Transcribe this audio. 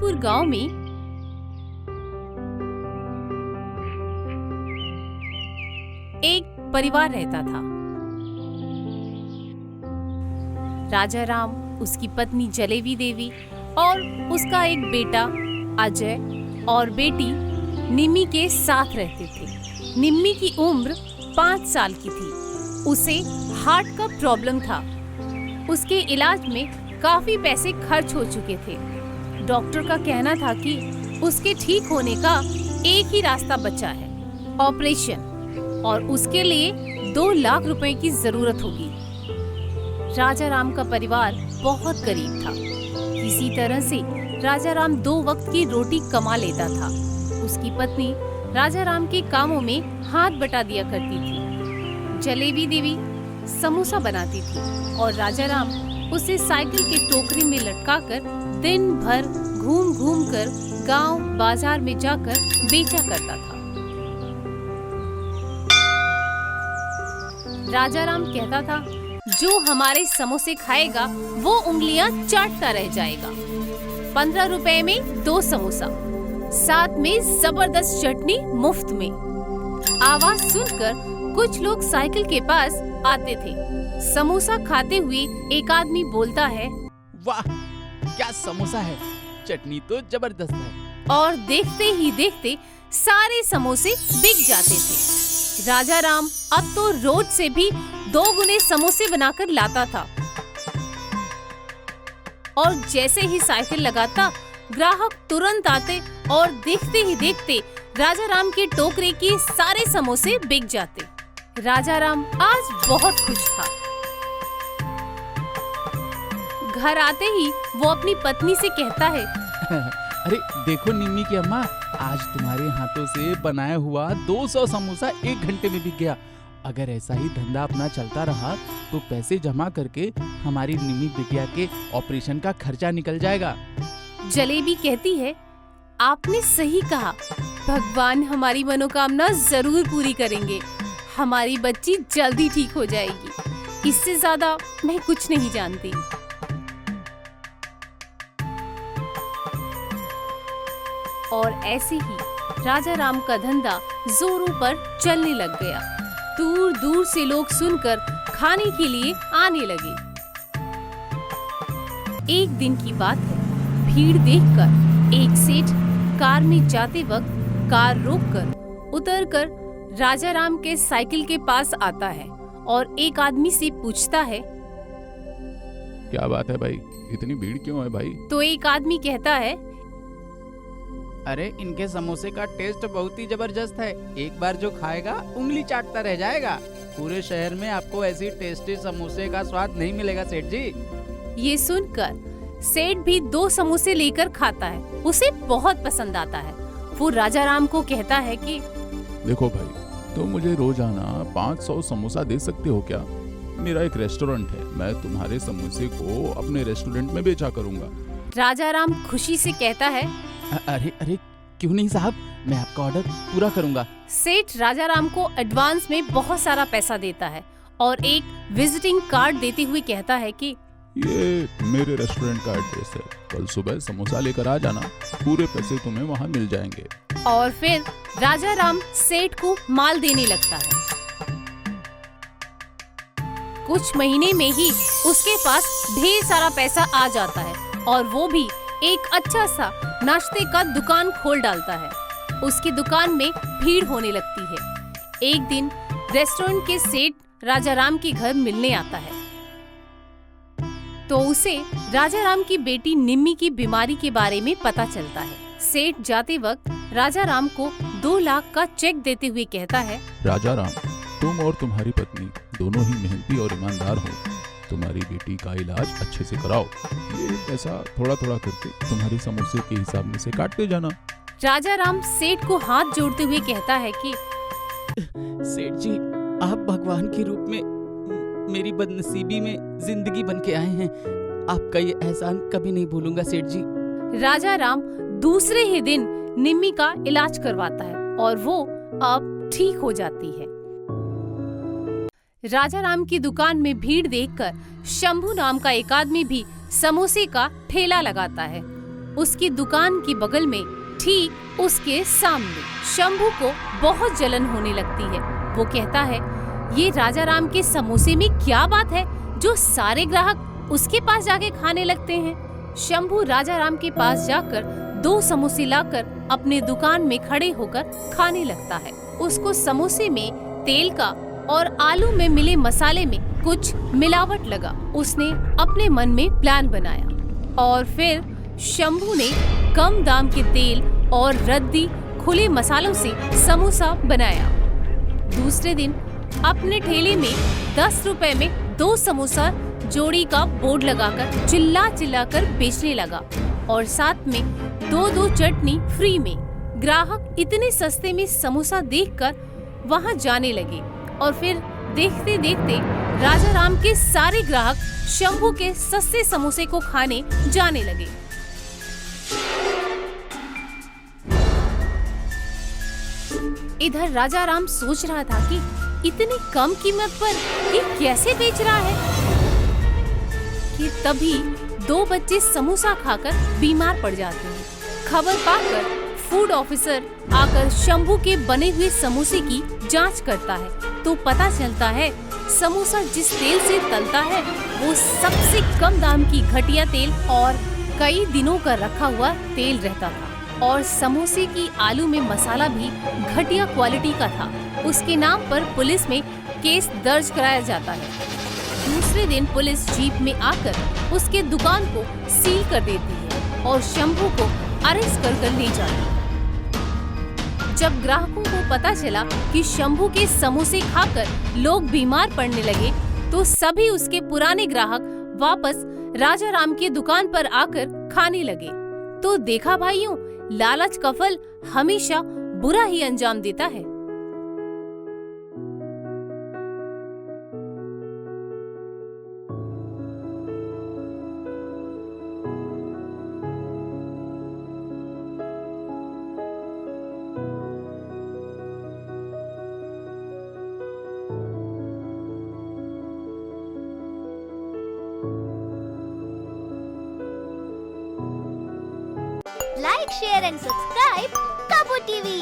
दूर गांव में एक परिवार रहता था। राजा राम, उसकी पत्नी जलेबी देवी और उसका एक बेटा अजय और बेटी निम्मी के साथ रहते थे। निम्मी की उम्र 5 साल की थी। उसे हार्ट का प्रॉब्लम था। उसके इलाज में काफी पैसे खर्च हो चुके थे। डॉक्टर का कहना था कि उसके ठीक होने का एक ही रास्ता बचा है, ऑपरेशन, और उसके लिए 2 लाख रुपए की जरूरत होगी। राजा राम का परिवार बहुत गरीब था। किसी तरह से राजा राम 2 वक्त की रोटी कमा लेता था। उसकी पत्नी राजा राम के कामों में हाथ बटा दिया करती थी। जलेबी देवी समोसा बनाती थी और राजा राम उसे साइकिल के टोकरी में लटकाकर दिन भर घूम घूम कर गांव बाजार में जाकर बेचा करता था। राजा राम कहता था, जो हमारे समोसे खाएगा वो उंगलियां चाटता रह जाएगा। 15 रुपए में 2 समोसा, साथ में जबरदस्त चटनी मुफ्त में। आवाज सुनकर कुछ लोग साइकिल के पास आते थे। समोसा खाते हुए एक आदमी बोलता है, वाह क्या समोसा है, चटनी तो जबरदस्त है। और देखते ही देखते सारे समोसे बिक जाते थे। राजा राम अब तो रोज से भी 2 गुने समोसे बनाकर लाता था और जैसे ही साइकिल लगाता ग्राहक तुरंत आते और देखते ही देखते राजा राम के टोकरे के सारे समोसे बिक जाते। राजा राम आज बहुत खुश था। घर आते ही वो अपनी पत्नी से कहता है, अरे देखो निम्मी की अम्मा, आज तुम्हारे हाथों से बनाया हुआ 200 समोसा 1 घंटे में बिक गया। अगर ऐसा ही धंधा अपना चलता रहा तो पैसे जमा करके हमारी निम्मी बिटिया के ऑपरेशन का खर्चा निकल जाएगा। जलेबी कहती है, आपने सही कहा, भगवान हमारी मनोकामना जरूर पूरी करेंगे। हमारी बच्ची जल्दी ठीक हो जाएगी। इससे ज्यादा मैं कुछ नहीं जानती। और ऐसे ही राजा राम का धंधा जोरों पर चलने लग गया। दूर दूर से लोग सुनकर खाने के लिए आने लगे। एक दिन की बात है, भीड़ देखकर एक सेठ कार में जाते वक्त कार रोककर उतरकर राजा राम के साइकिल के पास आता है और एक आदमी से पूछता है, क्या बात है भाई, इतनी भीड़ क्यों है भाई? तो एक आदमी कहता है, अरे इनके समोसे का टेस्ट बहुत ही जबरदस्त है। एक बार जो खाएगा उंगली चाटता रह जाएगा। पूरे शहर में आपको ऐसी टेस्टी समोसे का स्वाद नहीं मिलेगा सेठ जी। ये सुनकर सेठ भी 2 समोसे लेकर खाता है। उसे बहुत पसंद आता है। वो राजा राम को कहता है कि देखो भाई, तो मुझे रोजाना 500 समोसा दे सकते हो क्या? मेरा एक रेस्टोरेंट है, मैं तुम्हारे समोसे को अपने रेस्टोरेंट में बेचा करूंगा। राजा राम खुशी से कहता है, अरे अरे क्यों नहीं साहब, मैं आपका ऑर्डर पूरा करूंगा। सेठ राजा राम को एडवांस में बहुत सारा पैसा देता है और एक विजिटिंग कार्ड देते हुए कहता है कि ये मेरे रेस्टोरेंट का एड्रेस है, कल सुबह समोसा लेकर आ जाना, पूरे पैसे तुम्हें वहाँ मिल जाएंगे। और फिर राजा राम सेठ को माल देने लगता है। कुछ महीने में ही उसके पास ढेर सारा पैसा आ जाता है और वो भी एक अच्छा सा नाश्ते का दुकान खोल डालता है। उसकी दुकान में भीड़ होने लगती है। एक दिन रेस्टोरेंट के सेठ राजा राम के घर मिलने आता है तो उसे राजा राम की बेटी निम्मी की बीमारी के बारे में पता चलता है। सेठ जाते वक्त राजा राम को 2 लाख का चेक देते हुए कहता है, राजा राम, तुम और तुम्हारी पत्नी दोनों ही मेहनती और ईमानदार हो। तुम्हारी बेटी का इलाज अच्छे से कराओ। ये पैसा थोड़ा थोड़ा करके तुम्हारे समोसे के हिसाब में से काटते जाना। राजा राम सेठ को हाथ जोड़ते हुए कहता है कि सेठ जी, आप भगवान के रूप में मेरी बदनसीबी में जिंदगी बन के आए हैं। आपका ये एहसान कभी नहीं भूलूंगा सेठ जी। राजा राम दूसरे ही दिन निम्मी का इलाज करवाता है और वो अब ठीक हो जाती है। राजा राम की दुकान में भीड़ देखकर शंभू नाम का एक आदमी भी समोसे का ठेला लगाता है। उसकी दुकान की बगल में ठीक उसके सामने शंभू को बहुत जलन होने लगती है। वो कहता है, ये राजा राम के समोसे में क्या बात है जो सारे ग्राहक उसके पास जाके खाने लगते हैं। शंभू राजा राम के पास जाकर 2 समोसे लाकर अपने दुकान में खड़े होकर खाने लगता है। उसको समोसे में तेल का और आलू में मिले मसाले में कुछ मिलावट लगा। उसने अपने मन में प्लान बनाया और फिर शंभू ने कम दाम के तेल और रद्दी खुले मसालों से समोसा बनाया। दूसरे दिन अपने ठेले में 10 रुपए में 2 समोसा जोड़ी का बोर्ड लगाकर चिल्ला कर बेचने लगा और साथ में 2 चटनी फ्री में। ग्राहक इतने सस्ते में समोसा देखकर वहां जाने लगे और फिर देखते देखते राजा राम के सारे ग्राहक शंभू के सस्ते समोसे को खाने जाने लगे। इधर राजा राम सोच रहा था कि इतनी कम कीमत पर ये कैसे बेच रहा है कि तभी 2 बच्चे समोसा खाकर बीमार पड़ जाते हैं। खबर पाकर फूड ऑफिसर आकर शंभू के बने हुए समोसे की जांच करता है तो पता चलता है समोसा जिस तेल से तलता है वो सबसे कम दाम की घटिया तेल और कई दिनों का रखा हुआ तेल रहता था और समोसे की आलू में मसाला भी घटिया क्वालिटी का था। उसके नाम पर पुलिस में केस दर्ज कराया जाता है। दूसरे दिन पुलिस जीप में आकर उसके दुकान को सील कर देती है और शंभू को अरेस्ट कर ले जाती है। जब ग्राहकों को पता चला कि शंभू के समोसे खाकर लोग बीमार पड़ने लगे तो सभी उसके पुराने ग्राहक वापस राजा राम के दुकान पर आकर खाने लगे। तो देखा भाइयों, लालच का फल हमेशा बुरा ही अंजाम देता है। Like, share and subscribe Tabu TV.